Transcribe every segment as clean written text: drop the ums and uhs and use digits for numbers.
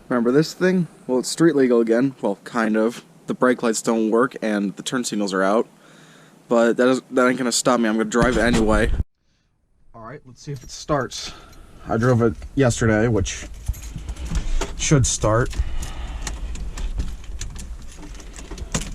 Remember this thing? Well, it's street legal again. Well, kind of. The brake lights don't work and the turn signals are out. But that ain't gonna stop me. I'm gonna drive it anyway. Alright, let's see if it starts. I drove it yesterday, which should start.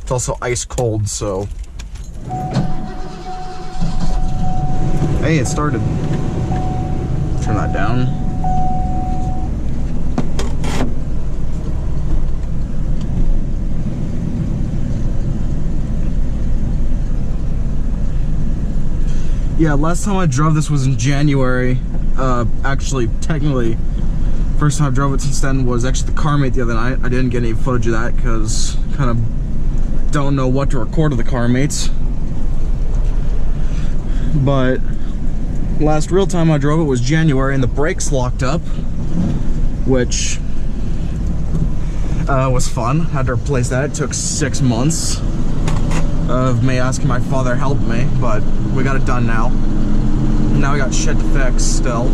It's also ice cold, so... Hey, it started. Turn that down. Yeah, last time I drove this was in January. Actually, technically, first time I drove it since then was actually the car mate the other night. I didn't get any footage of that because I kind of don't know what to record of the car mates. But last real time I drove it was January and the brakes locked up, which was fun. Had to replace that. It took 6 months of me asking my father to help me, but we got it done now. Now we got shit to fix still.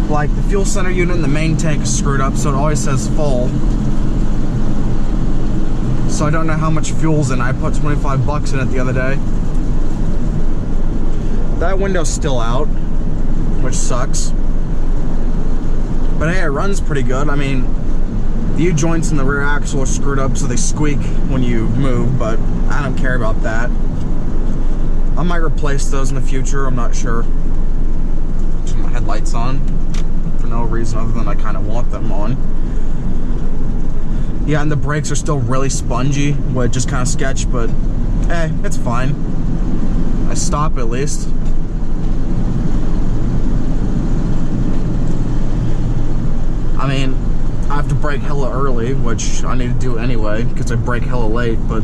Like, the fuel center unit in the main tank is screwed up, so it always says full. So I don't know how much fuel's in. I put 25 bucks in it the other day. That window's still out, which sucks. But hey, it runs pretty good. I mean, the U-joints in the rear axle are screwed up so they squeak when you move, but I don't care about that. I might replace those in the future, I'm not sure. Turn my headlights on for no reason other than I kind of want them on. Yeah, and the brakes are still really spongy, which is kind of sketch, but hey, it's fine. I stop at least. I mean, I have to brake hella early, which I need to do anyway, because I brake hella late, but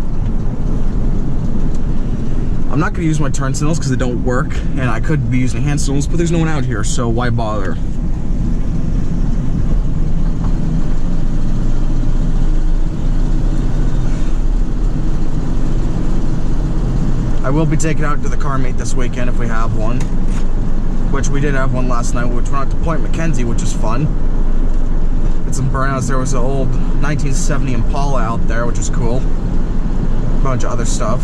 I'm not going to use my turn signals because they don't work, and I could be using hand signals, but there's no one out here, so why bother? I will be taking out to the car mate this weekend if we have one, which we did have one last night, which went out to Point McKenzie, which was fun. Some burnouts. There was an old 1970 Impala out there, which is cool. A bunch of other stuff.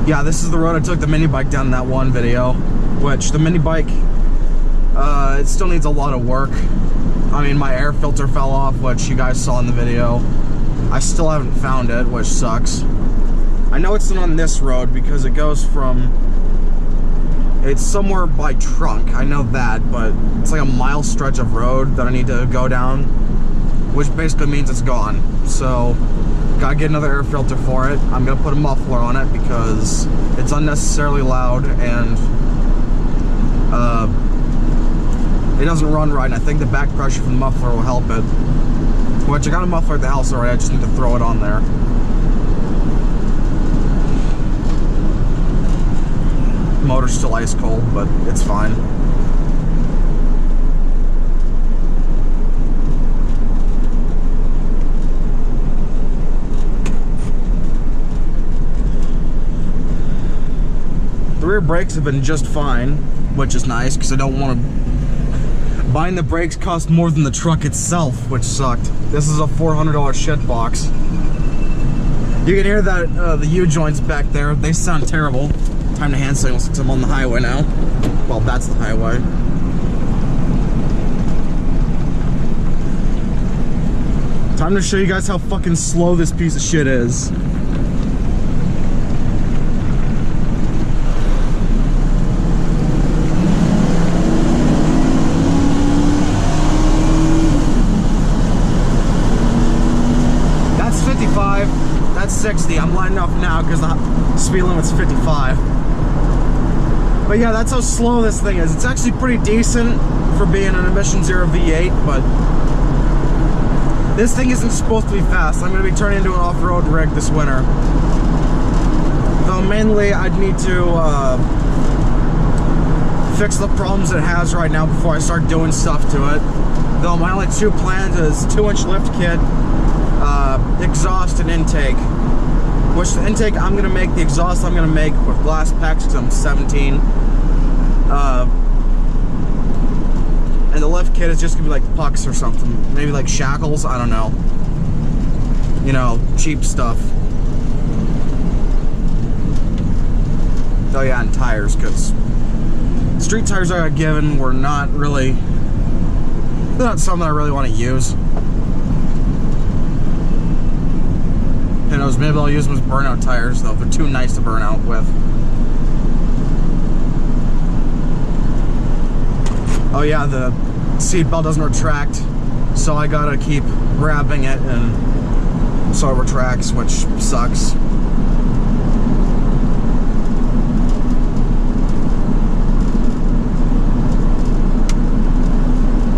Yeah, this is the road I took the mini bike down in that one video, which the mini bike, it still needs a lot of work. I mean, my air filter fell off, which you guys saw in the video. I still haven't found it, which sucks. I know it's not on this road because it goes from, it's somewhere by Trunk, I know that, but it's like a mile stretch of road that I need to go down, which basically means it's gone. So, gotta get another air filter for it. I'm gonna put a muffler on it because it's unnecessarily loud and it doesn't run right, and I think the back pressure from the muffler will help it. Which I got a muffler at the house already, I just need to throw it on there. Motor's still ice cold, but it's fine. The rear brakes have been just fine, which is nice because I don't want to... Buying the brakes cost more than the truck itself, which sucked. This is a $400 shit box. You can hear that the U-joints back there, they sound terrible. Time to hand signal since I'm on the highway now. Well, that's the highway. Time to show you guys how fucking slow this piece of shit is. That's 55. That's 60. I'm lining up now because the speed limit's 55. But yeah, that's how slow this thing is. It's actually pretty decent for being an emission zero V8, but this thing isn't supposed to be fast. I'm going to be turning into an off-road rig this winter. Though mainly I'd need to fix the problems it has right now before I start doing stuff to it. Though my only two plans is 2-inch lift kit, exhaust and intake. Which the intake I'm gonna make, the exhaust I'm gonna make with glass packs because I'm 17. And the lift kit is just gonna be like pucks or something. Maybe like shackles, I don't know. You know, cheap stuff. Oh yeah, and tires, because street tires I got given were not really, they're not something I really want to use. Who knows, maybe I'll use them as burnout tires though. They're too nice to burn out with. Oh yeah, the seat belt doesn't retract, so I gotta keep grabbing it and so it retracts, which sucks.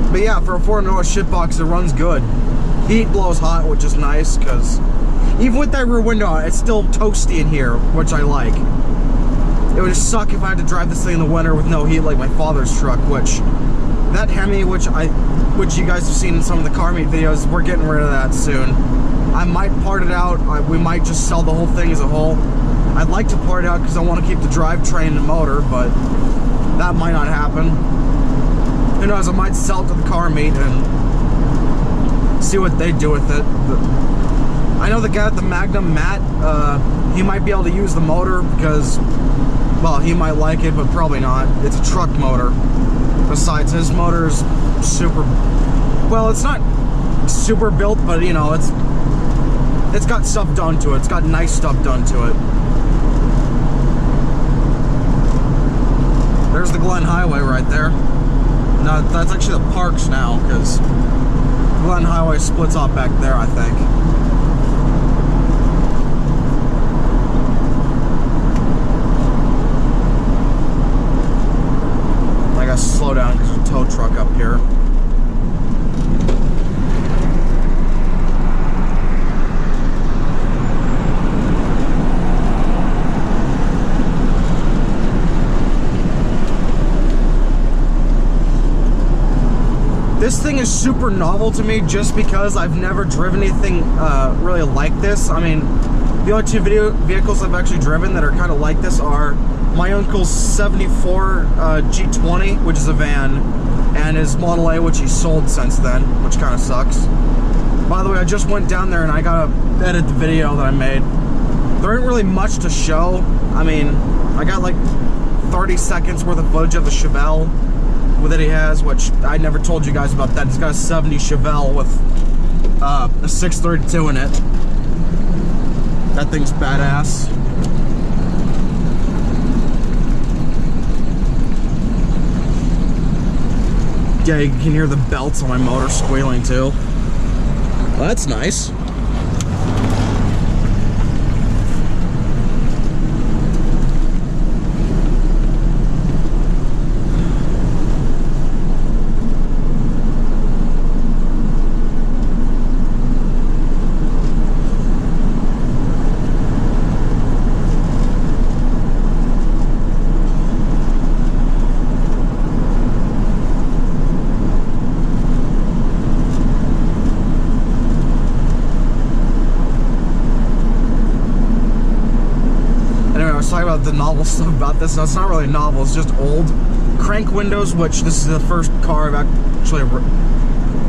But yeah, for a $400 shitbox, it runs good. Heat blows hot, which is nice, because even with that rear window, it's still toasty in here, which I like. It would just suck if I had to drive this thing in the winter with no heat like my father's truck, which that Hemi, which you guys have seen in some of the car meet videos, we're getting rid of that soon. I might part it out. We might just sell the whole thing as a whole. I'd like to part it out because I want to keep the drivetrain and motor, but that might not happen. Who knows, I might sell it to the car meet and see what they do with it. But I know the guy at the Magnum, Matt, he might be able to use the motor because, well, he might like it, but probably not. It's a truck motor. Besides, his motor's super, well, it's not super built, but you know, it's got stuff done to it. It's got nice stuff done to it. There's the Glen Highway right there. No, that's actually the Parks now, because Glen Highway splits off back there, I think. I gotta slow down because there's a tow truck up here. This thing is super novel to me just because I've never driven anything really like this. I mean, the only two vehicles I've actually driven that are kind of like this are my uncle's 74 G20, which is a van, and his Model A, which he sold since then, which kind of sucks. By the way, I just went down there and I gotta edit the video that I made. There ain't really much to show. I mean, I got like 30 seconds worth of footage of the Chevelle that he has, which I never told you guys about that. He's got a 70 Chevelle with a 632 in it. That thing's badass. Yeah, you can hear the belts on my motor squealing too. Well, that's nice. About the novel stuff about this. No, it's not really novel, it's just old. Crank windows, which this is the first car I've actually,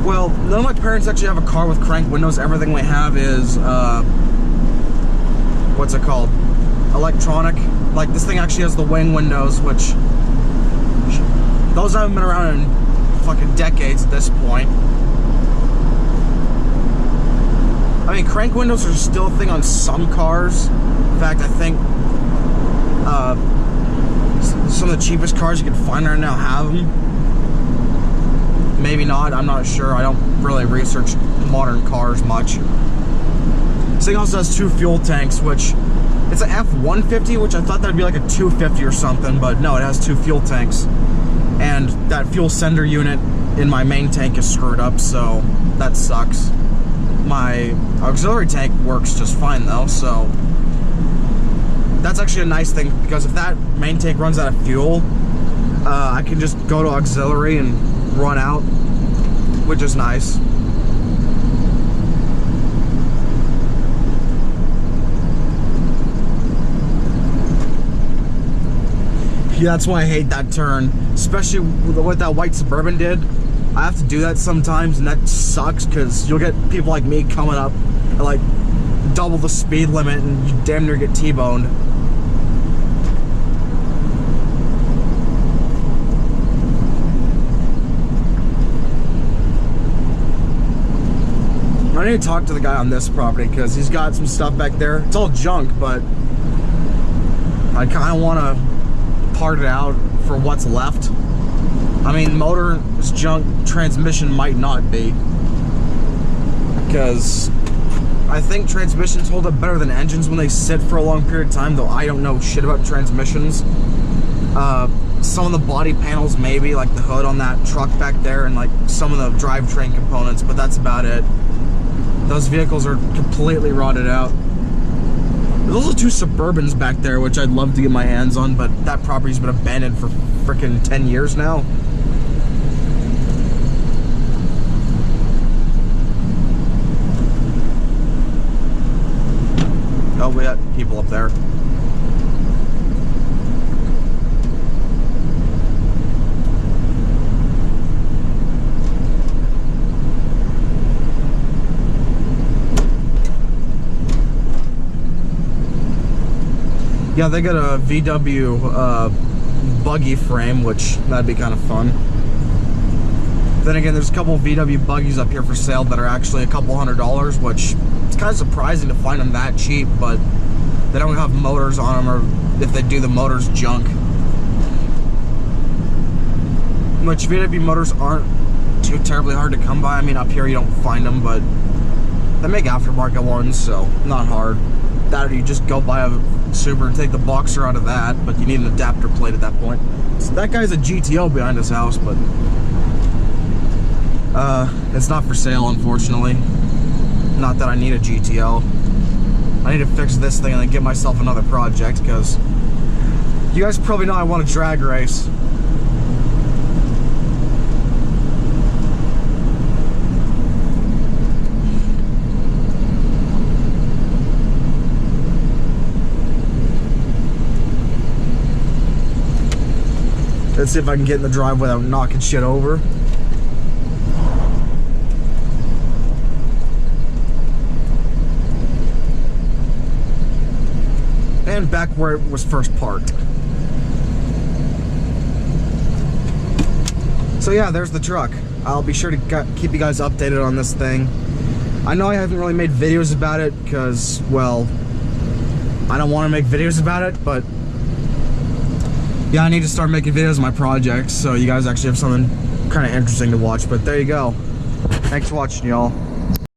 well, none of my parents actually have a car with crank windows. Everything we have is what's it called, electronic. Like this thing actually has the wing windows, which those haven't been around in fucking decades at this point. I mean, crank windows are still a thing on some cars. In fact, I think some of the cheapest cars you can find right now have them. Maybe not, I'm not sure. I don't really research modern cars much. This thing also has 2 fuel tanks, which it's an F-150, which I thought that'd be like a 250 or something, but no, it has 2 fuel tanks. And that fuel sender unit in my main tank is screwed up, so that sucks. My auxiliary tank works just fine though, so that's actually a nice thing, because if that main tank runs out of fuel, I can just go to auxiliary and run out, which is nice. Yeah, that's why I hate that turn, especially with what that white Suburban did. I have to do that sometimes, and that sucks because you'll get people like me coming up at like double the speed limit and you damn near get T-boned. I need to talk to the guy on this property because he's got some stuff back there. It's all junk, but I kind of want to part it out for what's left. I mean, motor is junk, transmission might not be. Because I think transmissions hold up better than engines when they sit for a long period of time, though I don't know shit about transmissions. Some of the body panels maybe, like the hood on that truck back there, and like some of the drivetrain components, but that's about it. Those vehicles are completely rotted out. There's also two Suburbans back there, which I'd love to get my hands on, but that property's been abandoned for freaking 10 years now. Oh, we got people up there. Yeah, they got a VW buggy frame, which that'd be kind of fun. Then again, there's a couple of VW buggies up here for sale that are actually a couple $100, which it's kind of surprising to find them that cheap, but they don't have motors on them, or if they do, the motor's junk. Which VW motors aren't too terribly hard to come by. I mean, up here you don't find them, but they make aftermarket ones, so not hard. That, or you just go buy a Subaru and take the boxer out of that, but you need an adapter plate at that point. So that guy's a GTO behind his house, but it's not for sale, unfortunately. Not that I need a GTO. I need to fix this thing and then get myself another project, because you guys probably know I want a drag race. Let's see if I can get in the driveway without knocking shit over. And back where it was first parked. So yeah, there's the truck. I'll be sure to keep you guys updated on this thing. I know I haven't really made videos about it because, well, I don't want to make videos about it, but yeah, I need to start making videos of my projects so you guys actually have something kind of interesting to watch. But there you go. Thanks for watching, y'all.